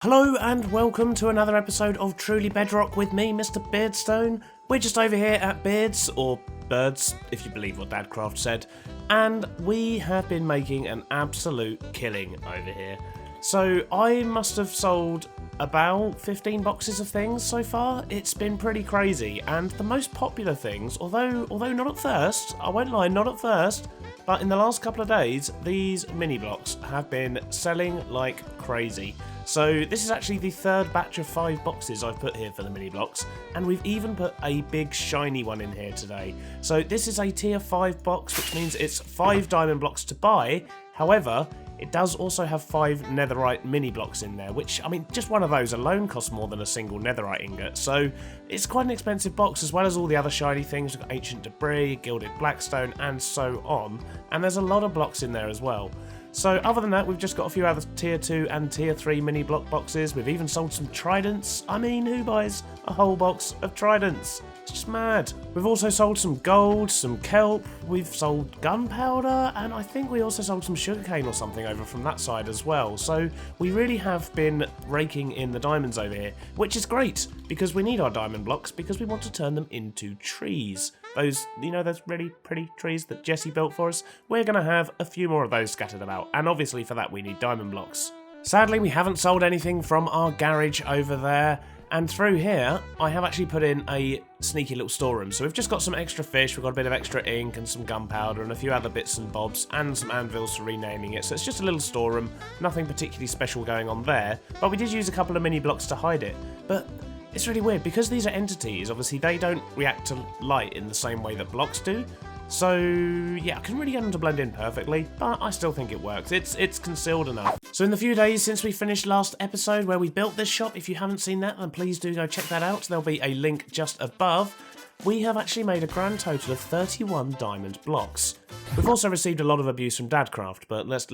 Hello and welcome to another episode of Truly Bedrock with me, Mr. Beardstone. We're just over here at Beards, or Birds, if you believe what Dadcraft said, and we have been making an absolute killing over here. So I must have sold about 15 boxes of things so far. It's been pretty crazy, and the most popular things, although not at first, I won't lie, not at first, but in the last couple of days, these mini blocks have been selling like crazy. So this is actually the third batch of 5 boxes I've put here for the mini blocks, and we've even put a big shiny one in here today. So this is a tier 5 box, which means it's 5 diamond blocks to buy. However, it does also have 5 netherite mini blocks in there, which, I mean, just one of those alone costs more than a single netherite ingot. So it's quite an expensive box, as well as all the other shiny things. We've got ancient debris, gilded blackstone, and so on. And there's a lot of blocks in there as well. So other than that, we've just got a few other tier 2 and tier 3 mini block boxes. We've even sold some tridents. I mean, who buys a whole box of tridents? It's just mad. We've also sold some gold, some kelp, we've sold gunpowder, and I think we also sold some sugarcane or something over from that side as well. So we really have been raking in the diamonds over here, which is great, because we need our diamond blocks, because we want to turn them into trees. Those, you know, those really pretty trees that Jesse built for us? We're going to have a few more of those scattered about, and obviously for that we need diamond blocks. Sadly, we haven't sold anything from our garage over there, and through here, I have actually put in a sneaky little storeroom. So we've just got some extra fish, we've got a bit of extra ink and some gunpowder and a few other bits and bobs, and some anvils for renaming it. So it's just a little storeroom, nothing particularly special going on there, but we did use a couple of mini blocks to hide it. But it's really weird, because these are entities, obviously they don't react to light in the same way that blocks do. So yeah, I couldn't really get them to blend in perfectly, but I still think it works. It's concealed enough. So in the few days since we finished last episode where we built this shop, if you haven't seen that, then please do go check that out. There'll be a link just above. We have actually made a grand total of 31 diamond blocks. We've also received a lot of abuse from Dadcraft, but let's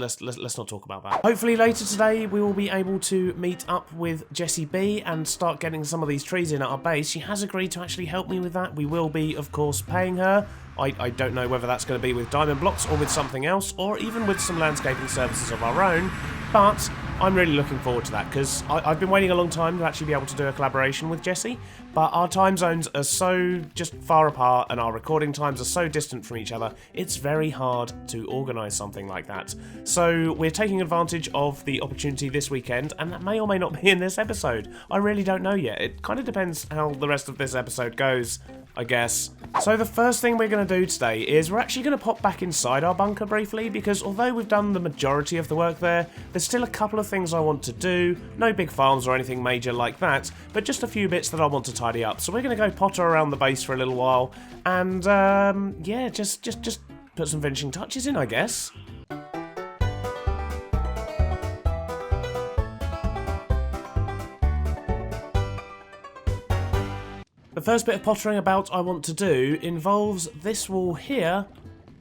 not talk about that. Hopefully later today we will be able to meet up with Jessie B and start getting some of these trees in at our base. She has agreed to actually help me with that. We will be, of course, paying her. I don't know whether that's going to be with diamond blocks or with something else, or even with some landscaping services of our own, but I'm really looking forward to that, because I've been waiting a long time to actually be able to do a collaboration with Jessie, but our time zones are so just far apart and our recording times are so distant from each other, it's very hard to organise something like that. So we're taking advantage of the opportunity this weekend, and that may or may not be in this episode. I really don't know yet. It kind of depends how the rest of this episode goes, I guess. So the first thing we're going to do today is we're actually going to pop back inside our bunker briefly, because although we've done the majority of the work there, there's still a couple of things I want to do. No big farms or anything major like that, but just a few bits that I want to tidy up. So we're going to go potter around the base for a little while, and yeah, just put some finishing touches in, I guess. The first bit of pottering about I want to do involves this wall here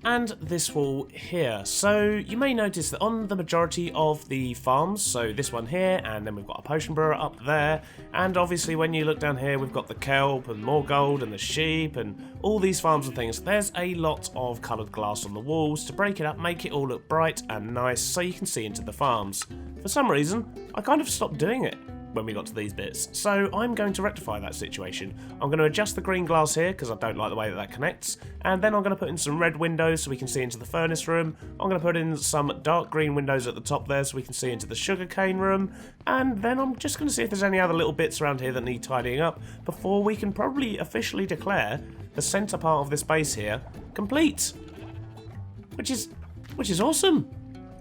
and this wall here. So you may notice that on the majority of the farms, so this one here, and then we've got a potion brewer up there, and obviously when you look down here we've got the kelp and more gold and the sheep and all these farms and things, there's a lot of coloured glass on the walls to break it up, make it all look bright and nice so you can see into the farms. For some reason, I kind of stopped doing it when we got to these bits, so I'm going to rectify that situation. I'm going to adjust the green glass here because I don't like the way that connects, and then I'm going to put in some red windows so we can see into the furnace room. I'm going to put in some dark green windows at the top there so we can see into the sugarcane room, and then I'm just going to see if there's any other little bits around here that need tidying up before we can probably officially declare the centre part of this base here complete, which is awesome.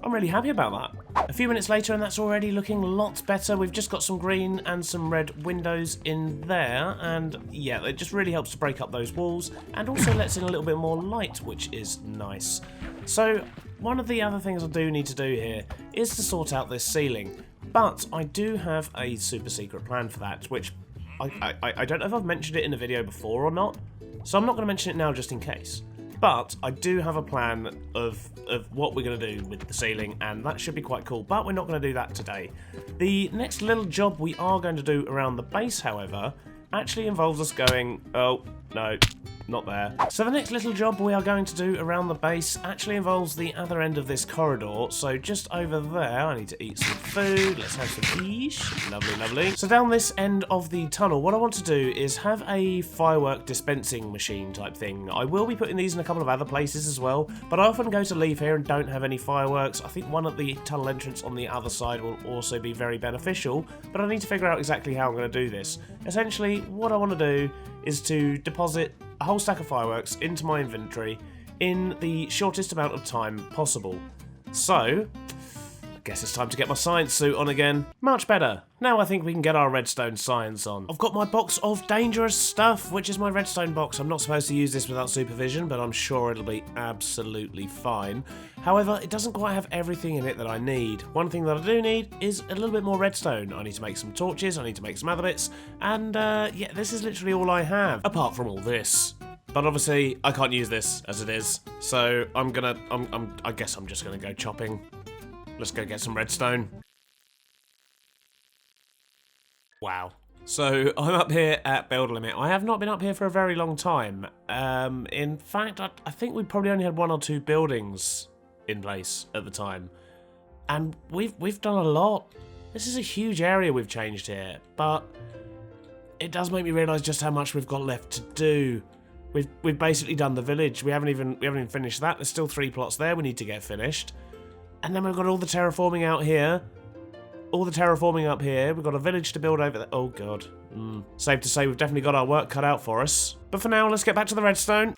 I'm really happy about that. A few minutes later and that's already looking lots better. We've just got some green and some red windows in there, and yeah, it just really helps to break up those walls and also lets in a little bit more light, which is nice. So one of the other things I do need to do here is to sort out this ceiling, but I do have a super secret plan for that, which I don't know if I've mentioned it in a video before or not, so I'm not going to mention it now just in case. But I do have a plan of what we're going to do with the ceiling, and that should be quite cool, but we're not going to do that today. The next little job we are going to do around the base, however, actually involves us going, oh, no, not there. So the next little job we are going to do around the base actually involves the other end of this corridor. So just over there, I need to eat some food. Let's have some quiche. Lovely, lovely. So down this end of the tunnel, what I want to do is have a firework dispensing machine type thing. I will be putting these in a couple of other places as well, but I often go to leave here and don't have any fireworks. I think one at the tunnel entrance on the other side will also be very beneficial, but I need to figure out exactly how I'm going to do this. Essentially, what I want to do is to deposit a whole stack of fireworks into my inventory in the shortest amount of time possible. So, I guess it's time to get my science suit on again. Much better. Now I think we can get our redstone science on. I've got my box of dangerous stuff, which is my redstone box. I'm not supposed to use this without supervision, but I'm sure it'll be absolutely fine. However, it doesn't quite have everything in it that I need. One thing that I do need is a little bit more redstone. I need to make some torches, I need to make some other bits, and yeah, this is literally all I have, apart from all this. But obviously, I can't use this as it is, so I guess I'm just gonna go chopping. Let's go get some redstone. Wow. So, I'm up here at build limit. I have not been up here for a very long time. In fact, I think we probably only had 1 or 2 buildings in place at the time. And we've done a lot. This is a huge area we've changed here, but it does make me realise just how much we've got left to do. We've basically done the village. We haven't even finished that. There's still 3 plots there we need to get finished. And then we've got all the terraforming out here. All the terraforming up here. We've got a village to build over there. Oh, God. Safe to say we've definitely got our work cut out for us. But for now, let's get back to the redstone.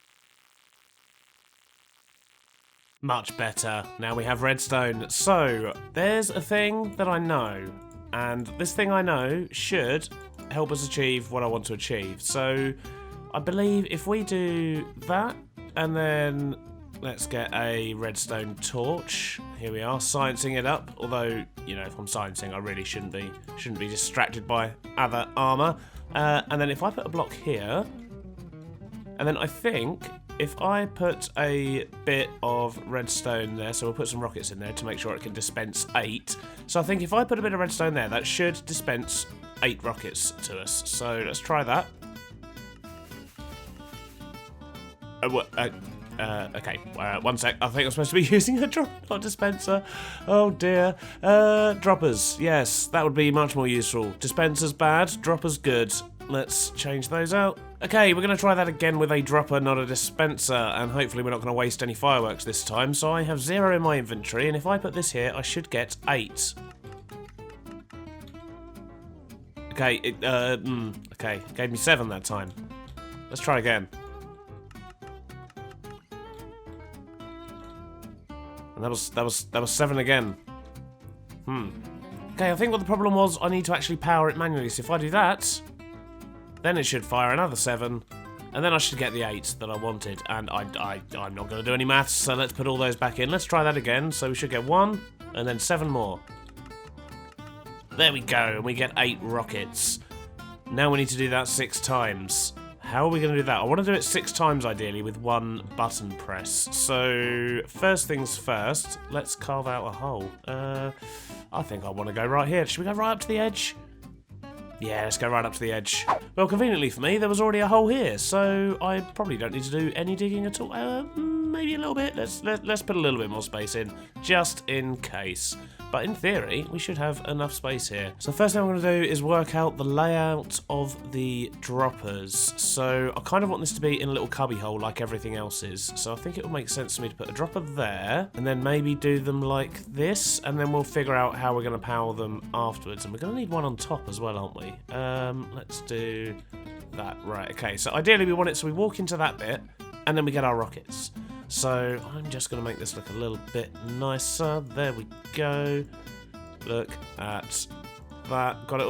Much better. Now we have redstone. So, there's a thing that I know. And this thing I know should help us achieve what I want to achieve. So, I believe if we do that, and then let's get a redstone torch. Here we are, sciencing it up. Although, you know, if I'm sciencing, I really shouldn't be distracted by other armor. And then if I put a block here, and then I think if I put a bit of redstone there, so we'll put some rockets in there to make sure it can dispense 8. So I think if I put a bit of redstone there, that should dispense 8 rockets to us. So let's try that. Okay, 1 sec. I think I'm supposed to be using a drop, not dispenser. Oh dear. Droppers. Yes, that would be much more useful. Dispensers bad, droppers good. Let's change those out. Okay, we're going to try that again with a dropper, not a dispenser, and hopefully we're not going to waste any fireworks this time. So I have 0 in my inventory, and if I put this here, I should get 8. Okay, okay, gave me 7 that time. Let's try again. And that was 7 again. Okay, I think what the problem was, I need to actually power it manually. So if I do that, then it should fire another 7, and then I should get the 8 that I wanted. And I'm not going to do any maths, so let's put all those back in. Let's try that again. So we should get 1, and then 7 more. There we go, and we get 8 rockets. Now we need to do that 6 times. How are we going to do that? I want to do it 6 times, ideally, with 1 button press. So, first things first, let's carve out a hole. I think I want to go right here. Should we go right up to the edge? Yeah, let's go right up to the edge. Well, conveniently for me, there was already a hole here, so I probably don't need to do any digging at all. Maybe a little bit. Let's put a little bit more space in, just in case. But in theory, we should have enough space here. So the first thing I'm going to do is work out the layout of the droppers. So I kind of want this to be in a little cubby hole like everything else is. So I think it would make sense for me to put a dropper there, and then maybe do them like this, and then we'll figure out how we're going to power them afterwards. And we're going to need one on top as well, aren't we? Let's do that. Right, okay. So ideally we want it so we walk into that bit, and then we get our rockets. So I'm just going to make this look a little bit nicer. There we go. Look at that. Got it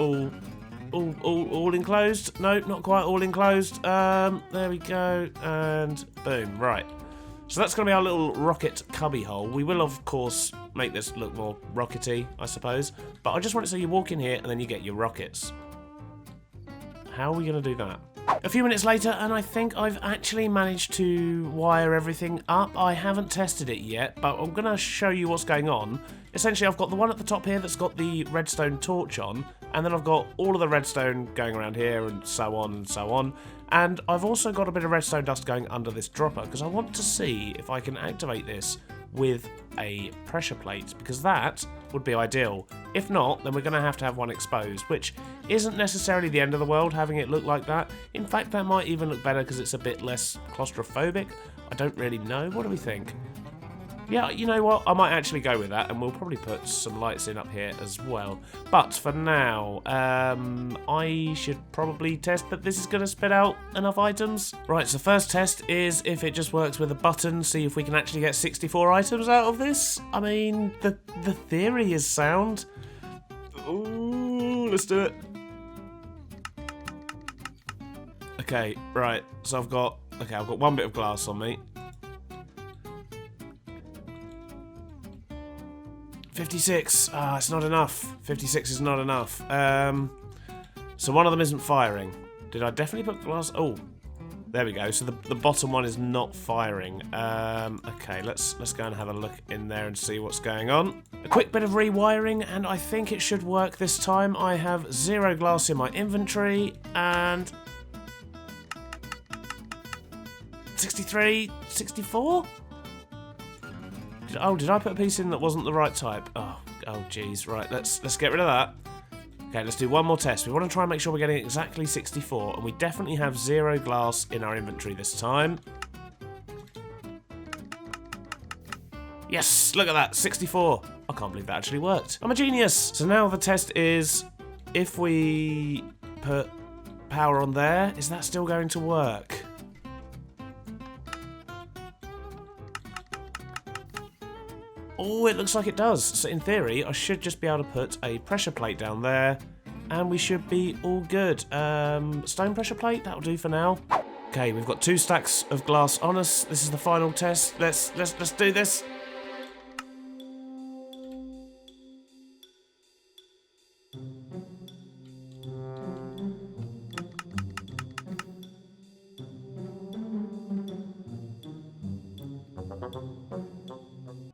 all enclosed. No, not quite all enclosed. There we go. And boom. Right. So that's going to be our little rocket cubby hole. We will, of course, make this look more rockety, I suppose. But I just want it so you walk in here and then you get your rockets. How are we going to do that? A few minutes later, and I think I've actually managed to wire everything up. I haven't tested it yet, but I'm going to show you what's going on. essentially I've got the one at the top here that's got the redstone torch on, and then I've got all of the redstone going around here and so on and so on. And I've also got a bit of redstone dust going under this dropper because I want to see if I can activate this with a pressure plate, because that would be ideal. If not, then we're going to have one exposed, which isn't necessarily the end of the world having it look like that. In fact, that might even look better because it's a bit less claustrophobic. I don't really know. What do we think? Yeah, you know what? I might actually go with that, and we'll probably put some lights in up here as well. But for now, I should probably test that this is going to spit out enough items. Right, so first test is if it just works with a button, see if we can actually get 64 items out of this. I mean, the theory is sound. Ooh, let's do it. Okay, right, so I've got one bit of glass on me. 56. Ah, it's not enough. 56 is not enough. So one of them isn't firing. Did I definitely put glass? Oh, there we go. So the bottom one is not firing. Okay, let's go and have a look in there and see what's going on. A quick bit of rewiring, and I think it should work this time. I have 0 glass in my inventory, and 63, 64? Oh, did I put a piece in that wasn't the right type? Oh, geez. Right, let's get rid of that. Okay, let's do one more test. We want to try and make sure we're getting exactly 64, and we definitely have 0 glass in our inventory this time. Yes, look at that, 64. I can't believe that actually worked. I'm a genius. So now the test is, if we put power on there, is that still going to work? Oh, it looks like it does. So in theory, I should just be able to put a pressure plate down there, and we should be all good. Stone pressure plate, that'll do for now. Okay, we've got 2 stacks of glass on us. This is the final test. Let's do this.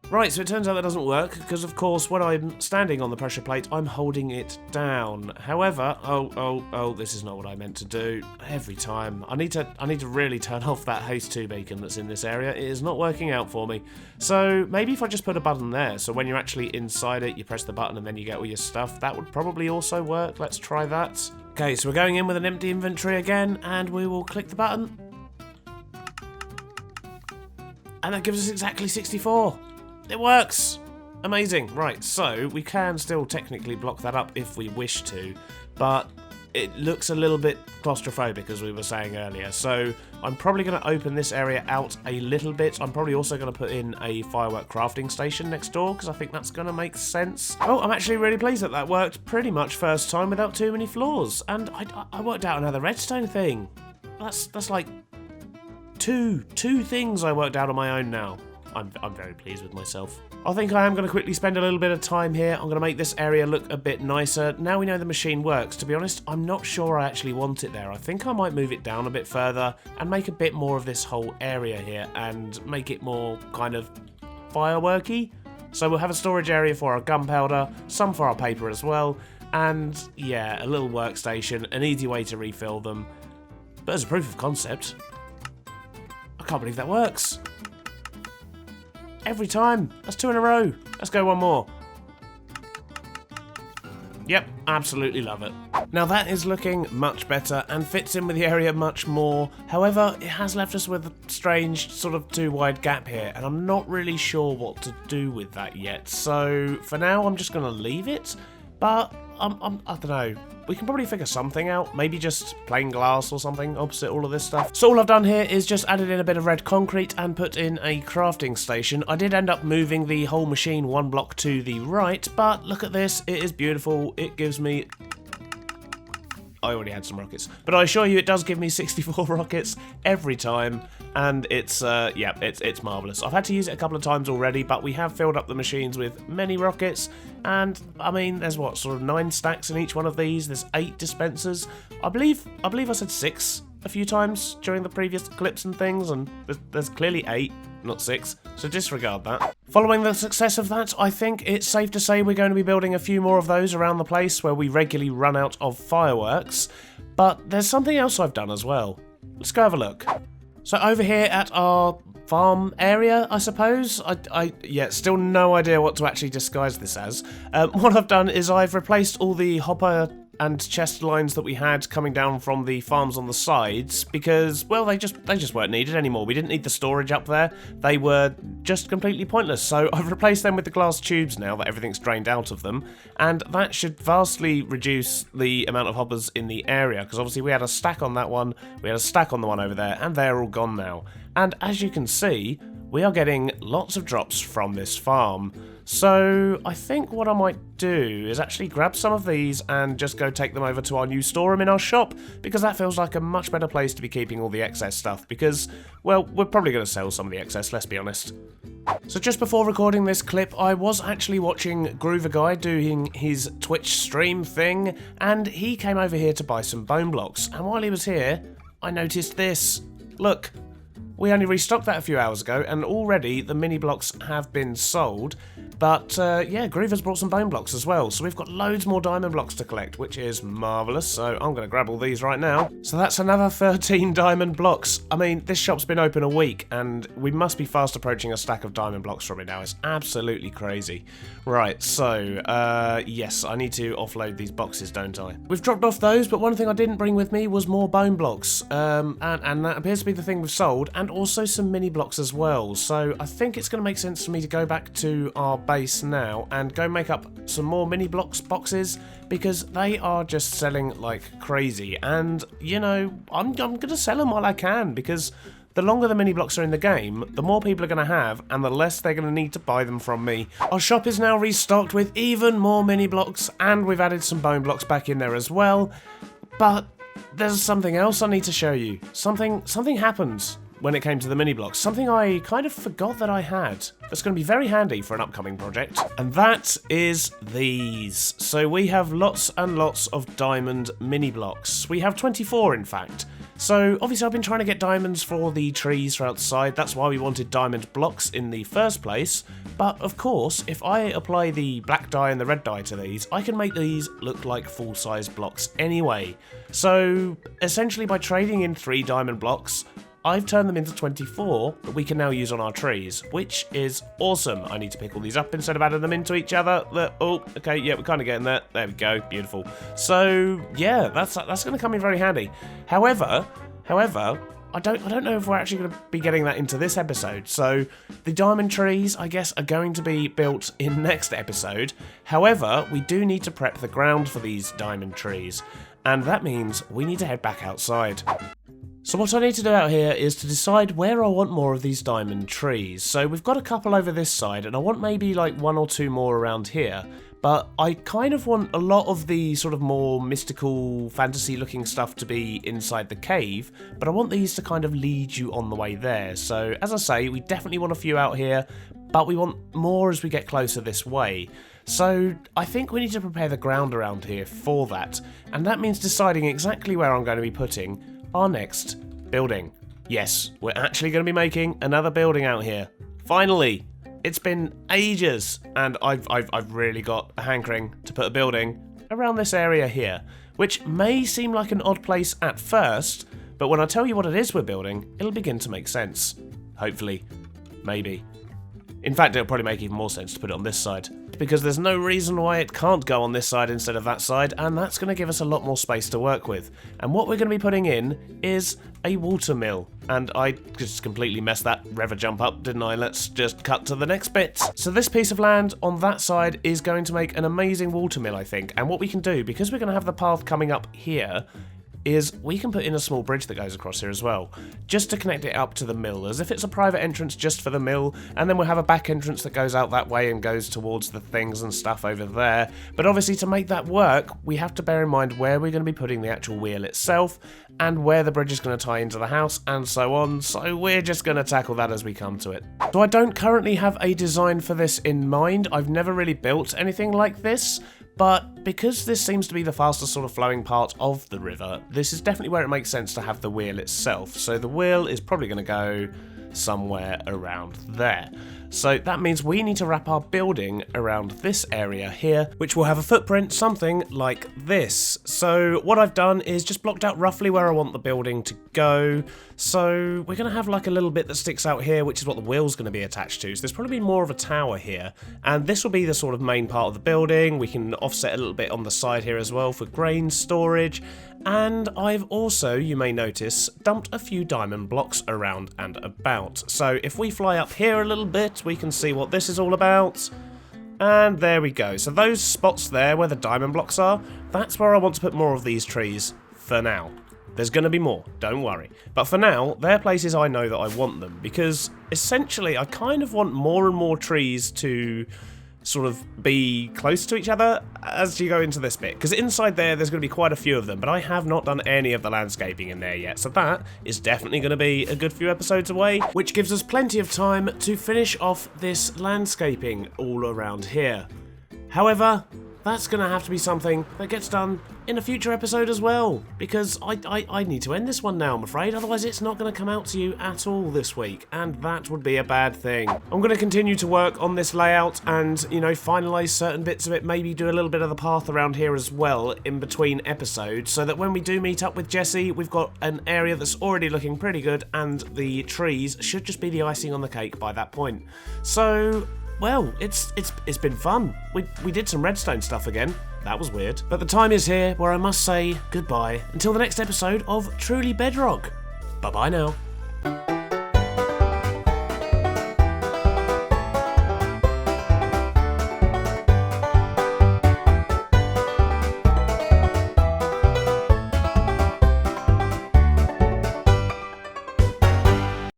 Right, so it turns out that doesn't work, because of course when I'm standing on the pressure plate, I'm holding it down. However, oh, this is not what I meant to do. Every time. I need to really turn off that haste 2 beacon that's in this area. It is not working out for me. So maybe if I just put a button there, so when you're actually inside it, you press the button and then you get all your stuff, that would probably also work. Let's try that. Okay, so we're going in with an empty inventory again, and we will click the button. And that gives us exactly 64. It works! Amazing. Right, so we can still technically block that up if we wish to, but it looks a little bit claustrophobic, as we were saying earlier. So I'm probably going to open this area out a little bit. I'm probably also going to put in a firework crafting station next door, because I think that's going to make sense. Oh, I'm actually really pleased that worked pretty much first time without too many flaws. And I worked out another redstone thing. That's like two things I worked out on my own now. I'm very pleased with myself. I think I am going to quickly spend a little bit of time here. I'm going to make this area look a bit nicer. Now we know the machine works. To be honest, I'm not sure I actually want it there. I think I might move it down a bit further and make a bit more of this whole area here and make it more kind of fireworky. So we'll have a storage area for our gunpowder, some for our paper as well, and yeah, a little workstation, an easy way to refill them. But as a proof of concept, I can't believe that works. Every time. That's 2 in a row. Let's go one more. Yep, absolutely love it. Now that is looking much better and fits in with the area much more. However, it has left us with a strange sort of 2 wide gap here, and I'm not really sure what to do with that yet. So for now, I'm just going to leave it, but I don't know. We can probably figure something out. Maybe just plain glass or something opposite all of this stuff. So all I've done here is just added in a bit of red concrete and put in a crafting station. I did end up moving the whole machine 1 block to the right, but look at this. It is beautiful. It gives me... I already had some rockets, but I assure you it does give me 64 rockets every time, and it's yeah, it's marvellous. I've had to use it a couple of times already, but we have filled up the machines with many rockets, and I mean, there's what, sort of 9 stacks in each one of these. There's 8 dispensers. I believe I said 6 a few times during the previous clips and things, and there's clearly 8, not 6, so disregard that. Following the success of that, I think it's safe to say we're going to be building a few more of those around the place where we regularly run out of fireworks, but there's something else I've done as well. Let's go have a look. So over here at our farm area, I suppose. Yeah, still no idea what to actually disguise this as. What I've done is I've replaced all the hopper and chest lines that we had coming down from the farms on the sides because, well, they just weren't needed anymore. We didn't need the storage up there. They were just completely pointless. So I've replaced them with the glass tubes now that everything's drained out of them, and that should vastly reduce the amount of hoppers in the area because obviously we had a stack on that one, we had a stack on the one over there, and they're all gone now. And as you can see, we are getting lots of drops from this farm. So I think what I might do is actually grab some of these and just go take them over to our new storeroom in our shop, because that feels like a much better place to be keeping all the excess stuff because, well, we're probably going to sell some of the excess, let's be honest. So just before recording this clip, I was actually watching Groover Guy doing his Twitch stream thing, and he came over here to buy some bone blocks, and while he was here, I noticed this. Look. We only restocked that a few hours ago, and already the mini blocks have been sold. But yeah, Groover's brought some bone blocks as well, so we've got loads more diamond blocks to collect, which is marvellous. So I'm going to grab all these right now. So that's another 13 diamond blocks. I mean, this shop's been open a week, and we must be fast approaching a stack of diamond blocks from it now. It's absolutely crazy. Right, so yes, I need to offload these boxes, don't I? We've dropped off those, but one thing I didn't bring with me was more bone blocks, and that appears to be the thing we've sold, and also some mini blocks as well. So I think it's going to make sense for me to go back to our base now and go make up some more mini blocks boxes, because they are just selling like crazy, and you know, I'm going to sell them while I can, because the longer the mini blocks are in the game, the more people are going to have, and the less they're going to need to buy them from me. Our shop is now restocked with even more mini blocks, and we've added some bone blocks back in there as well. But there's something else I need to show you. Something happened when it came to the mini blocks. Something I kind of forgot that I had. That's going to be very handy for an upcoming project. And that is these. So we have lots and lots of diamond mini blocks. We have 24 in fact. So obviously I've been trying to get diamonds for the trees for outside. That's why we wanted diamond blocks in the first place. But of course, if I apply the black dye and the red dye to these, I can make these look like full-size blocks anyway. So essentially by trading in 3 diamond blocks, I've turned them into 24 that we can now use on our trees, which is awesome. I need to pick all these up instead of adding them into each other. Oh, okay, yeah, we're kind of getting there. There we go, beautiful. So, yeah, that's going to come in very handy. However, I don't know if we're actually going to be getting that into this episode. So, the diamond trees, I guess, are going to be built in next episode. However, we do need to prep the ground for these diamond trees, and that means we need to head back outside. So what I need to do out here is to decide where I want more of these diamond trees. So we've got a couple over this side, and I want maybe like 1 or 2 more around here. But I kind of want a lot of the sort of more mystical, fantasy looking stuff to be inside the cave, but I want these to kind of lead you on the way there. So as I say, we definitely want a few out here, but we want more as we get closer this way. So I think we need to prepare the ground around here for that, and that means deciding exactly where I'm going to be putting our next building. Yes, we're actually going to be making another building out here. Finally! It's been ages, and I've really got a hankering to put a building around this area here, which may seem like an odd place at first, but when I tell you what it is we're building, it'll begin to make sense. Hopefully. Maybe. In fact, it'll probably make even more sense to put it on this side, because there's no reason why it can't go on this side instead of that side, and that's going to give us a lot more space to work with. And what we're going to be putting in is a water mill. And I just completely messed that rever jump up, didn't I? Let's just cut to the next bit. So this piece of land on that side is going to make an amazing water mill, I think. And what we can do, because we're going to have the path coming up here, is we can put in a small bridge that goes across here as well, just to connect it up to the mill, as if it's a private entrance just for the mill, and then we'll have a back entrance that goes out that way and goes towards the things and stuff over there. But obviously to make that work, we have to bear in mind where we're going to be putting the actual wheel itself, and where the bridge is going to tie into the house, and so on, so we're just going to tackle that as we come to it. So I don't currently have a design for this in mind. I've never really built anything like this, but because this seems to be the fastest sort of flowing part of the river, this is definitely where it makes sense to have the wheel itself. So the wheel is probably going to go somewhere around there. So that means we need to wrap our building around this area here, which will have a footprint something like this. So what I've done is just blocked out roughly where I want the building to go. So we're going to have like a little bit that sticks out here, which is what the wheel's going to be attached to. So there's probably more of a tower here, and this will be the sort of main part of the building. We can offset a little bit on the side here as well for grain storage. And I've also, you may notice, dumped a few diamond blocks around and about. So if we fly up here a little bit, we can see what this is all about. And there we go. So those spots there where the diamond blocks are, that's where I want to put more of these trees for now. There's going to be more, don't worry. But for now, they're places I know that I want them, because essentially I kind of want more and more trees to sort of be close to each other as you go into this bit, because inside there's going to be quite a few of them, but I have not done any of the landscaping in there yet, so that is definitely going to be a good few episodes away, which gives us plenty of time to finish off this landscaping all around here. However, that's going to have to be something that gets done in a future episode as well, because I need to end this one now, I'm afraid, otherwise it's not going to come out to you at all this week, and that would be a bad thing. I'm going to continue to work on this layout and, you know, finalise certain bits of it, maybe do a little bit of the path around here as well in between episodes, so that when we do meet up with Jesse, we've got an area that's already looking pretty good, and the trees should just be the icing on the cake by that point. So, well, it's been fun. We did some redstone stuff again. That was weird. But the time is here where I must say goodbye until the next episode of Truly Bedrock. Bye-bye now.